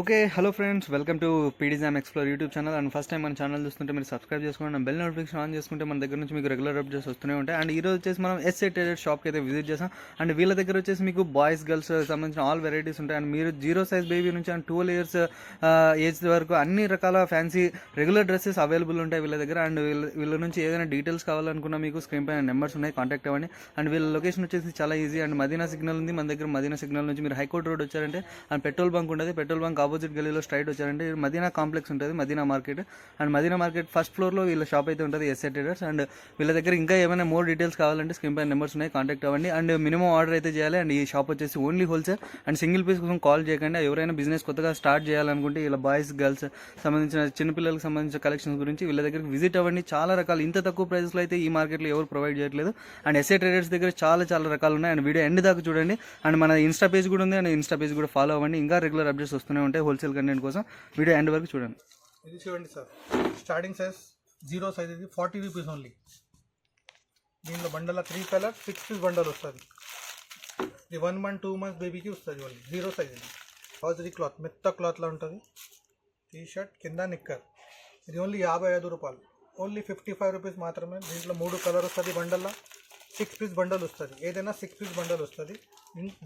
Okay hello friends, welcome to పీడిజామ్ explore YouTube channel. And first time మన channel చూస్తుంటే మీరు సబ్స్క్రైబ్ చేసుకోండి, బెల్ నోటిఫికేషన్ ఆన్ చేసుకుంటే మన దగ్గర నుంచి మీకు రెగ్యులర్ అప్డేట్స్ వస్తూనే ఉంటాయి. అండ్ ఈరోజు వచ్చేసి మనం ఎస్ఏ ట్రేడర్ షాప్కి అయితే విజిట్ చేసాం. అండ్ వీళ్ళ దగ్గర వచ్చేసి మీకు బాయ్స్ గర్ల్స్ సంబంధించిన ఆల్ వెరైటీస్ ఉంటాయి. అండ్ మీరు 0 సైజ్ బేబీ నుంచి అండ్ 12 ఇయర్స్ ఏజ్ వరకు అన్ని రకాల ఫ్యాన్సీ రెగ్యులర్ డ్రెస్సెస్ అవైలబుల్ ఉంటాయి వీళ్ళ దగ్గర. అండ్ వీళ్ళ నుంచి ఏదైనా డీటెయిల్స్ కావాలనుకున్నా మీకు స్క్రీన్ పైన నెంబర్స్ ఉన్నాయి, కాంటాక్ట్ అవ్వండి. అండ్ వీళ్ళ లొకేషన్ వచ్చేసి చాలా ఈజీ. అండ్ మదీనా సిగ్నల్ ఉంది మన దగ్గర. మదీనా సిగ్నల్ నుంచి మీరు హైకోర్ట్ రోడ్ వచ్చారంటే అండ్ పెట్రోల్ బంక్ ఉంటుంది. పెట్రోల్ బంక్ ఆపోజిట్ గలీలో స్ట్రైట్ వచ్చారంటే మదీనా కాంప్లెక్స్ ఉంటుంది, Madina market. And Madina market first ఫ్లోర్లో వీళ్ళ షాప్ అయితే ఉంటుంది, ఎస్ఏ ట్రేడర్స్. అండ్ వీళ్ళ దగ్గర ఇంకా ఏమైనా మోర్ డీటెయిల్స్ కావాలంటే స్క్రీన్ పైన నెంబర్స్ ఉన్నాయి, కాంటాక్ట్ అవ్వండి. అండ్ మినిమం ఆర్డర్ అయితే చేయాలి. అండ్ ఈ షాప్ వచ్చేసి only wholesale and single piece కోసం కాల్ చేయకండి. ఎవరైనా బిజినెస్ కొత్తగా స్టార్ట్ చేయాలనుకుంటే ఇలా బాయ్స్ గర్ల్స్ సంబంధించిన చిన్నపిల్లలకు సంబంధించిన కలెక్షన్స్ గురించి వీళ్ళ దగ్గరికి విజిట్ అవ్వండి. చాలా రకాలు, ఇంత తక్కువ ప్రైస్లో అయితే ఈ మార్కెట్లో ఎవరు ప్రొవైడ్ చేయట్లేదు. అండ్ ఎస్ఏ ట్రేడర్స్ దగ్గర చాలా రకాలు ఉన్నాయి. అండ్ వీడియో ఎండ్ దాకా చూడండి. అండ్ మన ఇన్స్టా పేజ్ కూడా ఉంది, అండ్ ఇన్స్టా పేజ్ కూడా ఫాలో అవ్వండి. ఇంకా రెగ్యులర్ అప్డేట్స్ వస్తూనే ఉంటాయి హోల్సేల్ కంటెంట్ కోసం. వీడియో ఎండ్ వరకు చూడండి. ఇది చూడండి సార్, స్టార్టింగ్ సైజ్ 0 సైజ్ ఇది 40 రూపీస్ ఓన్లీ. దీనిలో బండల 3 కలర్ 6 పీస్ బండల్ వస్తుంది. ఇది 1 మంత్ 2 మంత్స్ బేబీకి వస్తుంది ఓన్లీ. 0 సైజ్ ఇది హాజరీ క్లాత్, మెత్త క్లాత్లో ఉంటుంది. టీ షర్ట్ కింద నిక్కర్. ఇది ఓన్లీ 55 రూపాయలు, ఓన్లీ 55 రూపీస్ మాత్రమే. దీంట్లో 3 కలర్ వస్తుంది. బండల్లో 6 పీస్ బండల్ వస్తుంది. ఏదైనా 6 పీస్ బండల్ వస్తుంది.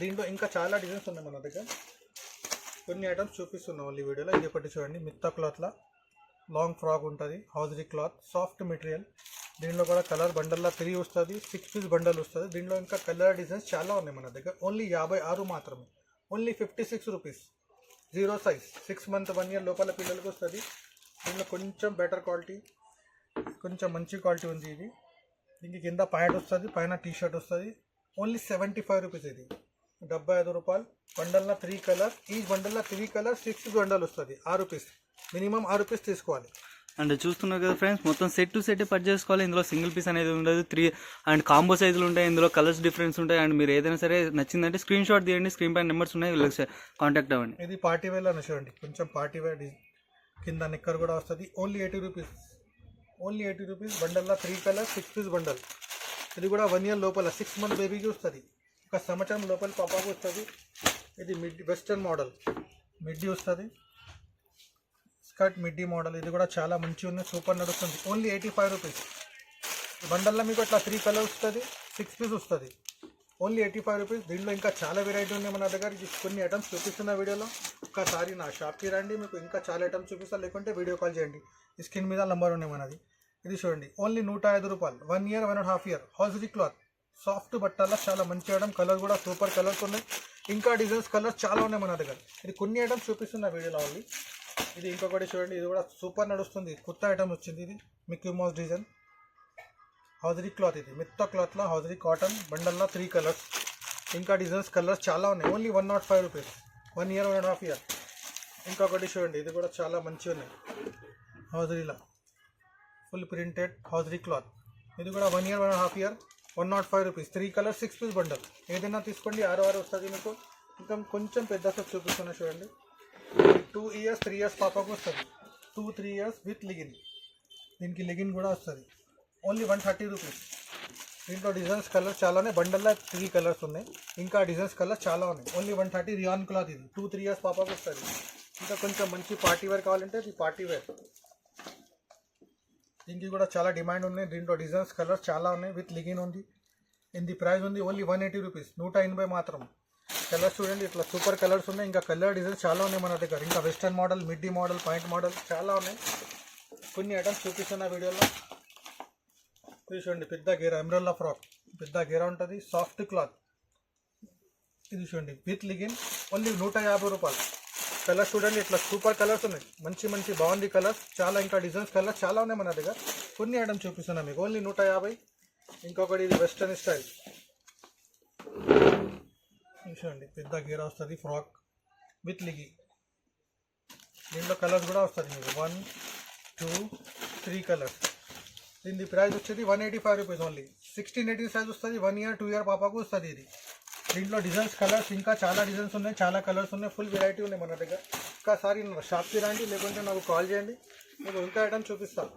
దీంట్లో ఇంకా చాలా డిజైన్స్ ఉన్నాయి మన దగ్గర. కొన్ని ఐటమ్స్ చూపిస్తున్నాం ఓన్లీ వీడియోలో. ఇది ఒకటి చూడండి, మిత్తా క్లాత్లో లాంగ్ ఫ్రాక్ ఉంటుంది, హాజరీ క్లాత్, సాఫ్ట్ మెటీరియల్. దీంట్లో కూడా కలర్ బండల్లో 3 వస్తుంది, 6 పీస్ బండల్ వస్తుంది. దీంట్లో ఇంకా కలర్ డిజైన్స్ చాలా ఉన్నాయి మన దగ్గర. ఓన్లీ 56 మాత్రమే, only 56 rupees. 0 size 6 month 1 year లోపల పిల్లలకు వస్తుంది. దీంట్లో కొంచెం బెటర్ క్వాలిటీ, కొంచెం మంచి క్వాలిటీ ఉంది. ఇది దీనికి కింద ప్యాంట్ వస్తుంది, పైన టీ షర్ట్ వస్తుంది. Only 75 rupees. ఇది 75 రూపాయలు. బండల్లో 3 కలర్, ఈ బండల్లో 3 కలర్ 6 బండల్ వస్తుంది. 6 రూపీస్, మినిమం 6 రూపీస్ తీసుకోవాలి. అండ్ చూస్తున్నారు కదా ఫ్రెండ్స్, మొత్తం సెట్ టు సెట్ పర్చేస్ చేసుకోవాలి. ఇందులో సింగిల్ పీస్ అనేది ఉండదు, 3 అండ్ కాంబో సైజులు ఉంటాయి. ఇందులో కలర్స్ డిఫరెన్స్ ఉంటాయి. అండ్ మీరు ఏదైనా సరే నచ్చిందంటే స్క్రీన్ షాట్ తీయండి, స్క్రీన్ పైన నెంబర్స్ ఉన్నాయి, వీళ్ళకి కాంటాక్ట్ అవ్వండి. ఇది పార్టీ వేర్ అని చూడండి, కొంచెం పార్టీ వేర్. కింద నిక్కర్ కూడా వస్తుంది. Only 80 rupees, only 80 rupees. బండల్లో 3 కలర్ 6 పీస్ బండల్. ఇది కూడా 1 ఇయర్ లోపల 6 మంత్ బేబీకి వస్తుంది, ఒక సంవత్సరం లోపల పాపాకు వస్తుంది. ఇది వెస్టర్న్ మోడల్ మిడ్డీ వస్తుంది, స్కర్ట్ మిడ్డీ మోడల్. ఇది కూడా చాలా మంచిగా ఉంది, సూపర్ నడుస్తుంది. Only 85 rupees. బండల్లో మీకు అట్లా 3 కలర్ వస్తుంది, 6 పీస్ వస్తుంది. Only 85 rupees. దీంట్లో ఇంకా చాలా వెరైటీ ఉన్నాయి మన దగ్గర. కొన్ని ఐటమ్స్ చూపిస్తున్న వీడియోలో. ఒక్కసారి నా షాప్కి రండి, మీకు ఇంకా చాలా ఐటమ్స్ చూపిస్తాను. లేకుంటే వీడియో కాల్ చేయండి, ఈ స్క్రీన్ మీద నంబర్ ఉన్నాయి మనది. ఇది చూడండి, ఓన్లీ 105 రూపాయలు. 1 ఇయర్ 1.5 ఇయర్ హాజరీ క్లాత్, సాఫ్ట్ బట్టల చాలా మంచి ఐటమ్. కలర్ కూడా సూపర్ కలర్స్ ఉన్నాయి. ఇంకా డిజైన్స్ కలర్స్ చాలా ఉన్నాయి మన దగ్గర. ఇది కొన్ని ఐటమ్స్ చూపిస్తున్న వీడియోలో ఓన్లీ. ఇది ఇంకొకటి చూడండి, ఇది కూడా సూపర్ నడుస్తుంది. కొత్త ఐటమ్ వచ్చింది. ఇది Mickey Mouse design hosiery cloth. ఇది మిత్తా క్లాత్లో హాజరీ కాటన్. బండల్లో 3 కలర్స్. ఇంకా డిజైన్స్ కలర్స్ చాలా ఉన్నాయి. Only 105 rupees. 1 year 1.5 year. ఇంకొకటి చూడండి, ఇది కూడా చాలా మంచిగా ఉన్నాయి. హాజరీలా ఫుల్ ప్రింటెడ్ హాజరీ క్లాత్. ఇది కూడా 1 year 1.5 year 105 rupees. 3 colour 6 piece bundle. ఏదైనా తీసుకోండి, 6 వస్తుంది మీకు. ఇంకా కొంచెం పెద్ద సెట్ చూపిస్తున్నా చూడండి. 2 ఇయర్స్ 3 ఇయర్స్ పాపకు వస్తుంది. 2-3 ఇయర్స్ విత్ లెగిన్. దీనికి లెగిన్ కూడా వస్తుంది. Only 130 rupees. దీంట్లో డిజైన్స్ కలర్స్ చాలా ఉన్నాయి. బండల్లో 3 కలర్స్ ఉన్నాయి. ఇంకా డిజైన్స్ కలర్స్ చాలా ఉన్నాయి. ఓన్లీ 130. Rayon cloth. ఇది 2-3 ఇయర్స్ పాపకు వస్తుంది. ఇంకా కొంచెం మంచి పార్టీ వేర్ కావాలంటే ఇది పార్టీ వేర్. దీనికి కూడా చాలా డిమాండ్ ఉన్నాయి. దీంట్లో డిజైన్స్ కలర్స్ చాలా ఉన్నాయి, విత్ లెగిన్ ఉంది. ఇది ప్రైస్ ఉంది ఓన్లీ 180 రూపీస్. 180 మాత్రం. కలర్స్ చూడండి, ఇట్లా సూపర్ కలర్స్ ఉన్నాయి. ఇంకా కలర్ డిజైన్స్ చాలా ఉన్నాయి మన దగ్గర. ఇంకా western model, midi model, point model చాలా ఉన్నాయి. కొన్ని ఐటమ్స్ చూపిస్తున్న వీడియోలో. ఇది చూడండి, పెద్ద గేరా ఎంబ్రెల్లా ఫ్రాక్. పెద్ద గేరా ఉంటుంది, సాఫ్ట్ క్లాత్. ఇది చూడండి విత్ లెగిన్. ఓన్లీ 150 రూపాయలు. కలర్స్ చూడండి, ఇట్లా సూపర్ కలర్స్ ఉన్నాయి. మంచి బాగుంది కలర్స్ చాలా. ఇంకా డిజైన్స్ కలర్స్ చాలా ఉన్నాయి మన దగ్గర. కొన్ని ఐటమ్స్ చూపిస్తున్నాం మీకు. ఓన్లీ 150. ఇంకొకటి ఇది వెస్టర్న్ స్టైల్ చూడండి, పెద్ద గేరా వస్తుంది, ఫ్రాక్ విత్ లిగి. దీంట్లో కలర్స్ కూడా వస్తుంది మీకు. 1, 2, 3 కలర్స్. దీని ప్రైస్ వచ్చేది 185 రూపీస్ ఓన్లీ. 16-18 సైజ్ వస్తుంది. 1 ఇయర్ 2 ఇయర్ పాపకు వస్తుంది ఇది. దీంట్లో డిజైన్స్ కలర్స్ ఇంకా చాలా డిజైన్స్ ఉన్నాయి, చాలా కలర్స్ ఉన్నాయి, ఫుల్ వెరైటీ ఉన్నాయి మన దగ్గర. ఒక్కసారి షాప్కి రండి, లేకుంటే నాకు కాల్ చేయండి, మీకు ఇంకా ఐటమ్ చూపిస్తాను.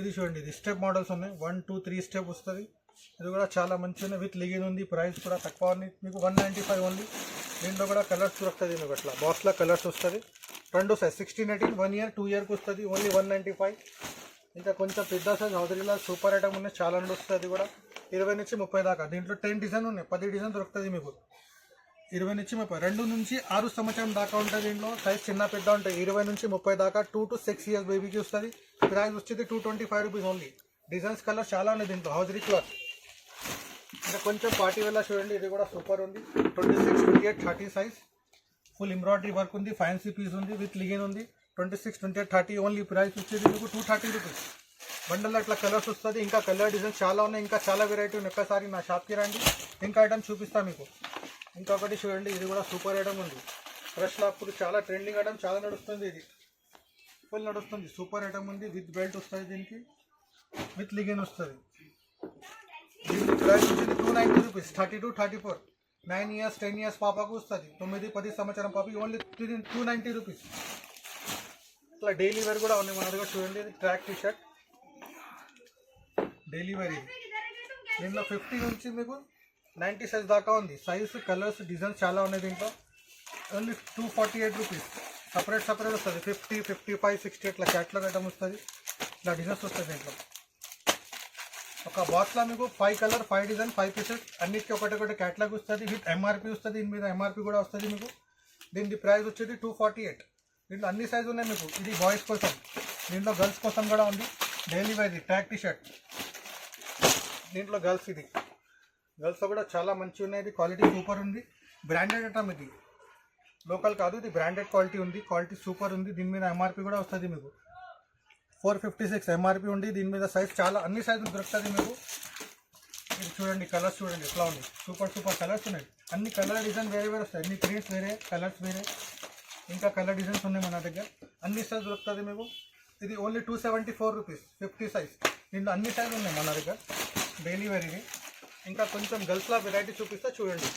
ఇది చూడండి, ఇది స్టెప్ మోడల్స్ ఉన్నాయి. 1, 2, 3 స్టెప్ వస్తుంది. ఇది కూడా చాలా మంచిగా విత్ లిగిన్ ఉంది. ప్రైస్ కూడా తక్కువ ఉంది మీకు 195 ఓన్లీ. దీంట్లో కూడా కలర్స్ దొరుకుతుంది మీకు అట్లా బాక్స్లో కలర్స్ వస్తుంది. రెండు సైజ్ 16, 18, 1 year 2 yearకి వస్తుంది. ఓన్లీ 195. ఇంకా కొంచెం పెద్ద సైజ్ హౌదరీలో సూపర్ ఐటమ్ ఉన్నాయి చాలా నుండి వస్తుంది. అది కూడా 20 నుంచి 30 దాకా. దీంట్లో 10 డిజైన్ ఉన్నాయి, 10 డిజైన్ దొరుకుతుంది మీకు. 20 నుంచి 30, 2 నుంచి 6 సంవత్సరం దాకా ఉంటుంది. దీంట్లో సైజ్ చిన్న పెద్ద ఉంటాయి. 20 నుంచి 30 దాకా 2 to 6 years బేబీకి వస్తుంది. ప్రైస్ వచ్చేది 225 రూపీస్ ఓన్లీ. డిజైన్స్ కలర్ చాలా ఉన్నాయి దీంట్లో హౌజరీ క్లాత్. ఇంకా కొంచెం పార్టీ వేళ చూడండి, ఇది కూడా సూపర్ ఉంది. 26, 28, 30 సైజ్. ఫుల్ ఎంబ్రాయిడరీ వర్క్ ఉంది, ఫ్యాన్సీ పీస్ ఉంది, విత్ లిగిన్ ఉంది. 26, 28, 30 ఓన్లీ. ప్రైస్ వచ్చేది మీకు 230 రూపీస్. బండల్లో అట్లా కలర్స్ వస్తుంది. ఇంకా కలర్ డిజైన్స్ చాలా ఉన్నాయి, ఇంకా చాలా వెరైటీ ఉన్నాయి. ఒక్కసారి నా షాప్కి రండి, ఇంకా ఐటమ్ చూపిస్తాను మీకు. ఇంకొకటి చూడండి, ఇది కూడా సూపర్ ఐటమ్ ఉంది. ఫ్రెష్లో అప్పుడు చాలా ట్రెండింగ్ ఐటమ్, చాలా నడుస్తుంది. ఇది ఫుల్ నడుస్తుంది, సూపర్ ఐటమ్ ఉంది. విత్ బెల్ట్ వస్తుంది, దీనికి విత్ లిగిన్ వస్తుంది. దీనికి ప్రైస్ వచ్చేది 290 రూపీస్. 32, 34, 9 years 10 years పాపకు వస్తుంది. 9, 10 సంవత్సరం పాపకి ఓన్లీ 290 రూపీస్. ఇట్లా డైలీ వేర్ కూడా ఉన్నాయి మన దగ్గర చూడండి. ఇది track T shirt daily wear. ఇది దీంట్లో 50 నుంచి మీకు 90 సైజ్ దాకా ఉంది. సైజ్ కలర్స్ డిజైన్స్ చాలా ఉన్నాయి దీంట్లో. Only 248 rupees. సపరేట్ వస్తుంది. 50, 55, 60 ఇట్లా క్యాట్లాగ్ ఐటమ్ వస్తుంది. ఇట్లా డిజైన్స్ వస్తుంది దీంట్లో. ఒక బాక్స్లో మీకు 5 కలర్ 5 డిజైన్ 5 పీసెస్ అన్నిటికీ ఒకటి క్యాట్లాగ్ వస్తుంది. విత్ ఎంఆర్పి వస్తుంది. దీని మీద ఎంఆర్పి కూడా వస్తుంది మీకు. దీని ప్రైస్ వచ్చేది 248. దీంట్లో అన్ని సైజు ఉన్నాయి మీకు. ఇది బాయ్స్ కోసం, దీంట్లో గర్ల్స్ కోసం కూడా ఉంది. Daily wear track T shirt. దీంట్లో గర్ల్స్, ఇది గర్ల్స్లో కూడా చాలా మంచిగా ఉన్నాయి. ఇది క్వాలిటీ సూపర్ ఉంది. బ్రాండెడ్ ఐటమ్, ఇది లోకల్ కాదు, ఇది బ్రాండెడ్ క్వాలిటీ ఉంది. క్వాలిటీ సూపర్ ఉంది. దీని మీద ఎంఆర్పి కూడా వస్తుంది మీకు. 456 ఎంఆర్పి ఉంది. దీని మీద సైజ్ చాలా అన్ని సైజులు దొరుకుతుంది మీకు. ఇది చూడండి, కలర్స్ చూడండి ఎట్లా ఉంది. సూపర్ కలర్స్ ఉన్నాయి. అన్ని కలర్ డిజైన్ వేరే వస్తాయి. అన్ని ప్రింట్స్ వేరే, కలర్స్ వేరే, ఇంకా కలర్ డిజైన్స్ ఉన్నాయి మన దగ్గర. అన్ని సైజ్ దొరుకుతుంది మీకు. ఇది ఓన్లీ 274 రూపీస్. 50 సైజ్. దీంట్లో అన్ని సైజులు ఉన్నాయి మన దగ్గర డైలీ వేర్. ఇది ఇంకా కొంచెం గర్ల్స్లో వెరైటీ చూపిస్తా చూడండి.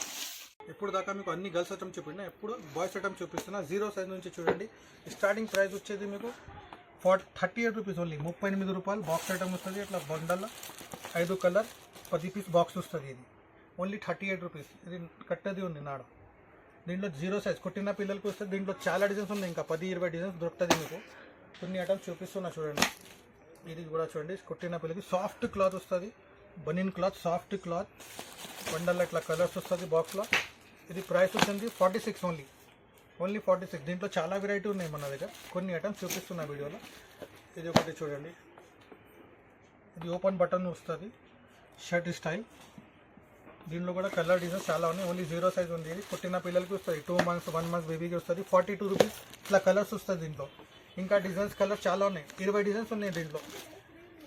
ఇప్పుడు దాకా మీకు అన్ని గర్ల్స్ ఐటమ్ చూపించిన, ఎప్పుడు బాయ్స్ ఐటమ్ చూపిస్తున్నా. 0 సైజ్ నుంచి చూడండి. స్టార్టింగ్ ప్రైస్ వచ్చేది మీకు 38 రూపీస్ ఓన్లీ. 38 రూపాయలు. బాక్స్ ఐటమ్ వస్తుంది. అట్లా బండల్లో 5 కలర్ 10 పీస్ బాక్స్ వస్తుంది. ఇది ఓన్లీ 38 రూపీస్. ఇది కట్టది ఉంది నాడ. దీంట్లో 0 సైజ్ కొట్టిన పిల్లలకి వస్తుంది. దీంట్లో చాలా డిజైన్స్ ఉన్నాయి, ఇంకా 10, 20 డిజైన్స్ దొరుకుతుంది మీకు. కొన్ని ఐటమ్స్ చూపిస్తున్నా చూడండి. ఇది కూడా చూడండి, కొట్టిన పిల్లలకి సాఫ్ట్ క్లాత్ వస్తుంది. బనీన్ క్లాత్, సాఫ్ట్ క్లాత్. బండల్లో ఇట్లా కలర్స్ వస్తుంది బాక్స్లో. ఇది ప్రైస్ వచ్చింది 46 ఓన్లీ 46. దీంట్లో చాలా వెరైటీ ఉన్నాయి మన దగ్గర. కొన్ని ఐటమ్స్ చూపిస్తున్నా వీడియోలో. ఇది ఒకటి చూడండి, ఇది ఓపెన్ బటన్ వస్తుంది, షర్ట్ స్టైల్. దీంట్లో కూడా కలర్ డిజైన్స్ చాలా ఉన్నాయి. ఓన్లీ 0 సైజ్ ఉంది. ఇది పుట్టిన పిల్లలకి వస్తుంది. 2 months 1 month బేబీకి వస్తుంది. 42 రూపీస్. ఇట్లా కలర్స్ వస్తుంది దీంట్లో. ఇంకా డిజైన్స్ కలర్ చాలా ఉన్నాయి. 20 డిజైన్స్ ఉన్నాయి దీంట్లో.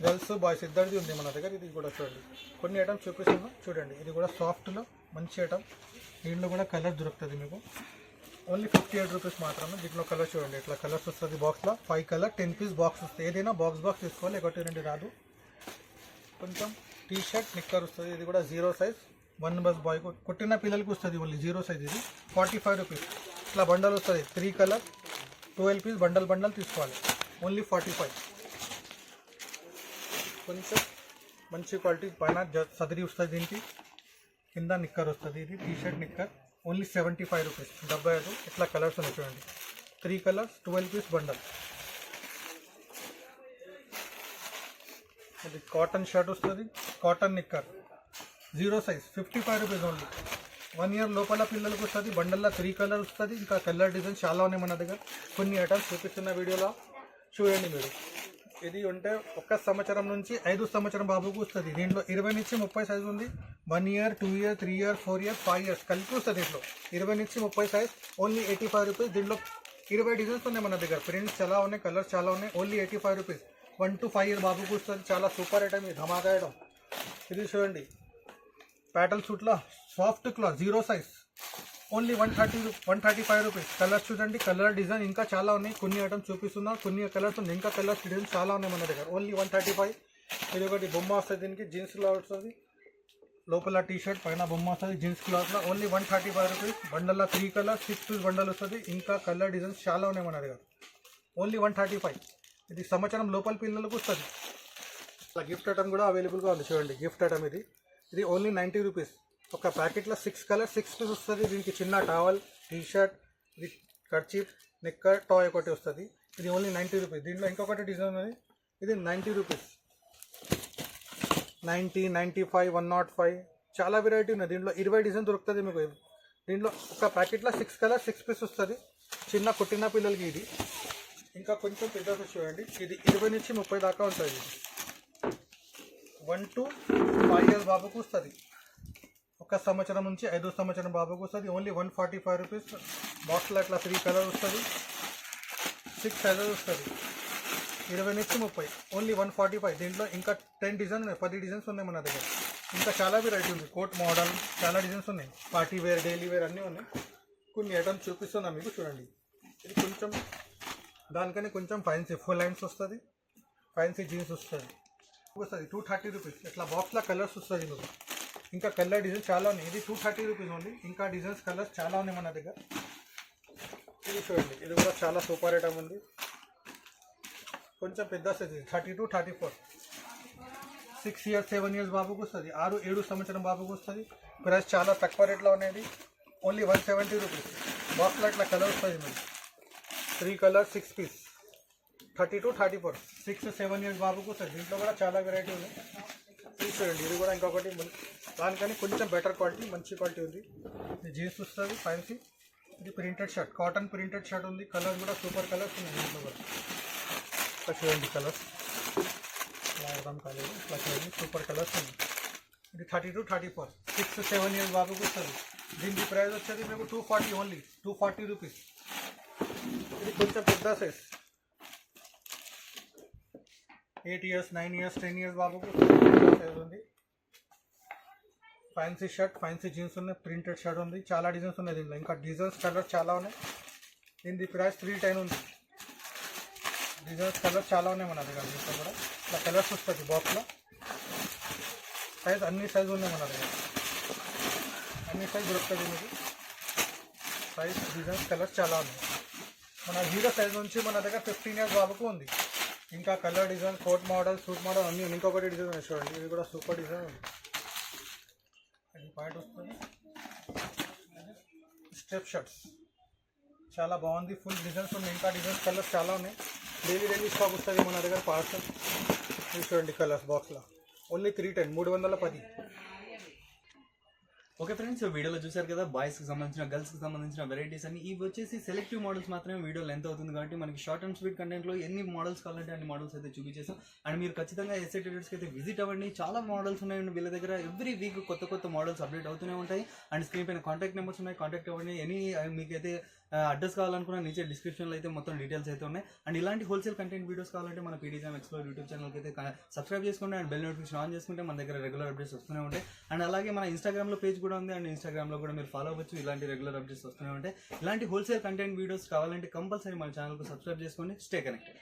గర్ల్స్ బాయ్స్ ఇద్దరిది ఉంది మన దగ్గర. ఇది కూడా చూడండి, కొన్ని ఐటమ్స్ చూపిస్తున్నాం చూడండి. ఇది కూడా సాఫ్ట్లో మంచి ఐటమ్. దీంట్లో కూడా కలర్ దొరుకుతుంది మీకు. ఓన్లీ 58 రూపీస్ మాత్రమే. దీంట్లో కలర్ చూడండి, ఇట్లా కలర్స్ వస్తుంది బాక్స్లో. 5 కలర్ 10 పీస్ బాక్స్ వస్తుంది. ఏదైనా బాక్స్ తీసుకోవాలి, 1, 2 రాదు. కొంచెం టీ షర్ట్ నిక్కర్ వస్తుంది. ఇది కూడా 0 సైజ్ 1 month బాయ్ కొట్టిన పిల్లలకి వస్తుంది. Only 0 size. ఇది 45 రూపీస్. ఇట్లా బండల్ వస్తుంది. 3 కలర్ 12 పీస్ బండల్ తీసుకోవాలి. ఓన్లీ 45. కొంచెం మంచి క్వాలిటీ పైన సదరి వస్తుంది. దీనికి కింద నిక్కర్ వస్తుంది. ఇది T shirt knicker. Only 75 rupees. 75. ఇట్లా కలర్స్ ఉన్నాయి చూడండి. 3 కలర్స్ 12 పీస్ బండల్. ఇది కాటన్ షర్ట్ వస్తుంది, cotton knicker. 0 size 55 rupees only. 1 year లోపల పిల్లలకు వస్తుంది. బండల్లో 3 కలర్ వస్తుంది. ఇంకా కలర్ డిజైన్ చాలా ఉన్నాయి మన దగ్గర. కొన్ని ఐటమ్స్ చూపిస్తున్న వీడియోలో చూడండి మీరు. ఇది ఉంటే 1 సంవత్సరం నుంచి 5 సంవత్సరం బాబుకు వస్తుంది. దీంట్లో 20 నుంచి 30 సైజ్ ఉంది. 1 year 2 year 3 year 4 year 5 years కలిపి వస్తుంది. దీంట్లో 20 నుంచి 30 సైజ్. Only 85 rupees. దీంట్లో 20 డిజైన్స్ ఉన్నాయి మన దగ్గర. ప్రింట్స్ చాలా ఉన్నాయి, కలర్స్ చాలా ఉన్నాయి. Only 85 rupees. 1 to 5 year బాబుకు వస్తుంది. చాలా సూపర్ ఐటమ్, ఇది ధమాకా ఐటమ్. ఇది చూడండి, ప్యాటల్ సూట్లో soft cloth 0 size. Only 135 rupees. Colours చూడండి, కలర్ డిజైన్ ఇంకా చాలా ఉన్నాయి. కొన్ని ఐటమ్స్ చూపిస్తున్నా, కొన్ని కలర్స్ ఉన్నాయి. ఇంకా కలర్స్ డిజైన్ చాలా ఉన్నాయి మన దగ్గర. ఓన్లీ 135. ఇది ఒకటి బొమ్మ వస్తుంది. దీనికి జీన్స్ క్లాత్ వస్తుంది. లోపల టీ షర్ట్, పైన బొమ్మ వస్తుంది. జీన్స్ క్లాత్లో ఓన్లీ 135 రూపీస్. బండల్లో 3 కలర్ 6 పీస్ బండల్ వస్తుంది. ఇంకా కలర్ డిజైన్స్ చాలా ఉన్నాయి మన దగ్గర. ఓన్లీ 135. ఇది సంవత్సరం లోపల పిల్లలకు వస్తుంది. ఇట్లా గిఫ్ట్ ఐటమ్ కూడా అవైలబుల్గా ఉంది చూడండి. గిఫ్ట్ ఐటమ్ ఇది ఇది ఓన్లీ 90 రూపీస్. ఒక ప్యాకెట్లో 6 కలర్ 6 పీస్ వస్తుంది. దీనికి చిన్న టవల్, టీ షర్ట్, ఇది కర్చీఫ్, నిక్కర్, టాయ్ ఒకటి వస్తుంది. ఇది ఓన్లీ 90 రూపీస్. దీంట్లో ఇంకొకటి డిజైన్ ఉంది, ఇది 90 రూపీస్. 90, 95, 105 చాలా వెరైటీ ఉన్నాయి. దీంట్లో 20 డిజైన్ దొరుకుతుంది మీకు. దీంట్లో ఒక ప్యాకెట్లో 6 కలర్ 6 పీస్ వస్తుంది. చిన్న కుట్టిన పిల్లలకి ఇది. ఇంకా కొంచెం పెద్ద చూడండి, ఇది 20 నుంచి 30 దాకా ఉంటుంది. 1 to 5 years బాబుకు వస్తుంది. 1 సంవత్సరం నుంచి 5 సంవత్సరం బాబుకు వస్తుంది. Only 145 rupees. బాక్స్లో అట్లా 3 కలర్ వస్తుంది, 6 సైజెస్ వస్తుంది. 20 నుంచి 30 ఓన్లీ 145. దీంట్లో ఇంకా 10 డిజైన్ ఉన్నాయి, 10 డిజైన్స్ ఉన్నాయి మన దగ్గర. ఇంకా చాలా వెరైటీ ఉంది. కోట్ మోడల్ చాలా డిజైన్స్ ఉన్నాయి. పార్టీ వేర్, డైలీ వేర్ అన్నీ ఉన్నాయి. కొన్ని ఐటమ్స్ చూపిస్తున్నా మీకు, చూడండి. ఇది కొంచెం దానికని కొంచెం ఫ్యాన్సీ ఫుల్ లైన్స్ వస్తుంది. ఫ్యాన్సీ జీన్స్ వస్తుంది. 230 రూపీస్. ఇట్లా బాక్స్లో కలర్స్ వస్తుంది మీకు. ఇంకా కలర్ డిజైన్ చాలా ఉన్నాయి. ఇది 230 రూపీస్ ఉంది. ఇంకా డిజైన్స్ కలర్స్ చాలా ఉన్నాయి మన దగ్గర. ఇది చూడండి, ఇది కూడా చాలా సూపర్ ఐటమ్ ఉంది. కొంచెం పెద్ద సైజ్ 30 to 34. 6 years 7 years బాబుకు వస్తుంది. 6-7 సంవత్సరం బాబుకు వస్తుంది. ప్రైస్ చాలా తక్కువ రేట్లో ఉన్నాయి. Only 170 rupees. బాక్స్లో ఇట్లా కలర్ వస్తుంది మీకు. 3 కలర్ 6 పీస్. 30 to 34. 6-7 years బాబుకు వస్తుంది. దీంట్లో కూడా చాలా వెరైటీ ఉంది. ఇది చూడండి, ఇది కూడా ఇంకొకటి దానికని కొంచెం బెటర్ క్వాలిటీ, మంచి క్వాలిటీ ఉంది. ఇది జీన్స్ వస్తుంది ఫ్యాన్సీ. ఇది printed shirt, cotton printed shirt ఉంది. కలర్స్ కూడా సూపర్ కలర్స్ ఉన్నాయి దీంట్లో కూడా. ఇట్లా చూడండి కలర్స్, ఇలా అర్థం కాలేదు. ఇట్లా చూడండి సూపర్ కలర్స్ ఉంది. ఇది 30 to 34. 6-7 years బాబుకు వస్తుంది. దీనికి ప్రైస్ వచ్చేది మీకు 240, ఓన్లీ 240 రూపీస్. ఇది కొంచెం పెద్ద సైజ్ 8 years 9 years 10 years బాబుకు సైజ్ ఉంది. ఫ్యాన్సీ షర్ట్, ఫ్యాన్సీ జీన్స్ ఉన్నాయి. ప్రింటెడ్ షర్ట్ ఉంది. చాలా డిజైన్స్ ఉన్నాయి దీంట్లో. ఇంకా డిజైన్స్ కలర్స్ చాలా ఉన్నాయి. దీని ప్రైస్ 310 ఉంది. డిజైన్స్ కలర్స్ చాలా ఉన్నాయి మన దగ్గర. దీంట్లో కూడా ఇట్లా కలర్స్ వస్తుంది బాక్స్లో. సైజ్ అన్ని సైజు ఉన్నాయి మన దగ్గర. అన్ని సైజ్ దొరుకుతుంది మీకు. సైజ్, డిజైన్స్, కలర్స్ చాలా ఉన్నాయి. మన 0 సైజ్ నుంచి మన దగ్గర 15 years బాబుకు ఉంది. ఇంకా colour design, coat model, suit model అన్నీ. ఇంకొకటి డిజైన్ ఉంది చూడండి, ఇది కూడా సూపర్ డిజైన్ ఉంది. అది పాయింట్ వస్తుంది. స్టెప్ షర్ట్స్ చాలా బాగుంది. ఫుల్ డిజైన్స్ ఉన్నాయి. ఇంకా డిజైన్స్, కలర్స్ చాలా ఉన్నాయి. డైలీ స్టాక్ వస్తుంది మన దగ్గర పార్సల్. ఇది చూడండి కలర్స్ బాక్స్లో. ఓన్లీ 310, 310. ఓకే ఫ్రెండ్స్, వీడియోలో చూసారు కదా బాయ్స్కి సంబంధించిన, గర్ల్స్కి సంబంధించిన వెరైటీస్ అన్ని. ఇవి వచ్చేసి సెలెక్టివ్ మోడల్స్ మాత్రమే. వీడియో లెంత్ అవుతుంది కాబట్టి మనకి షార్ట్ అండ్ స్వీట్ కంటెంట్లో ఎన్ని మోడల్స్ కావాలంటే అన్ని మోడల్స్ అయితే చూపించేసాం. అండ్ మీరు ఖచ్చితంగా ఎస్ఏ ట్రేడర్స్కి అయితే విజిట్ అవ్వండి. చాలా మోడల్స్ ఉన్నాయండి వీళ్ళ దగ్గర. ఎవ్రీ వీక్ కొత్త మోడల్స్ అప్డేట్ అవుతూనే ఉంటాయి. అండ్ స్క్రీన్ పైన కాంటాక్ట్ నెంబర్స్ ఉన్నాయి, కాంటాక్ట్ అవ్వండి. మీకైతే అడ్రస్ కావాలనుకున్న నీచే డిస్క్రిప్షన్లో అయితే మొత్తం డీటెయిల్స్ అయితే ఉన్నాయి. అండ్ ఇలాంటి హోల్సేల్ కంటెంట్ వీడియోస్ కావాలంటే మన పీడీజామ్ ఎక్స్ప్లోర్ యూట్యూబ్ ఛానల్కి అయితే సబ్స్క్రైబ్ చేసుకోండి. అండ్ బెల్ నోటిఫికేషన్ ఆన్ చేసుకుంటే మన దగ్గర రెగ్యులర్ అప్డేట్స్ వస్తూనే ఉంటాయి. అండ్ అలాగే మన ఇన్స్టాగ్రామ్లో పేజ్ కూడా ఉంది. అండ్ ఇన్స్టాగ్రామ్లో కూడా మీరు ఫాలో అవ్వచ్చు. ఇలాంటి రెగ్యులర్ అప్డేట్స్ వస్తూనే ఉంటాయి. ఇలాంటి హోల్సేల్ కంటెంట్ వీడియోస్ కావాలంటే కంపల్సరీ మన ఛానల్కి సబ్స్క్రైబ్ చేసుకోండి. Stay connected.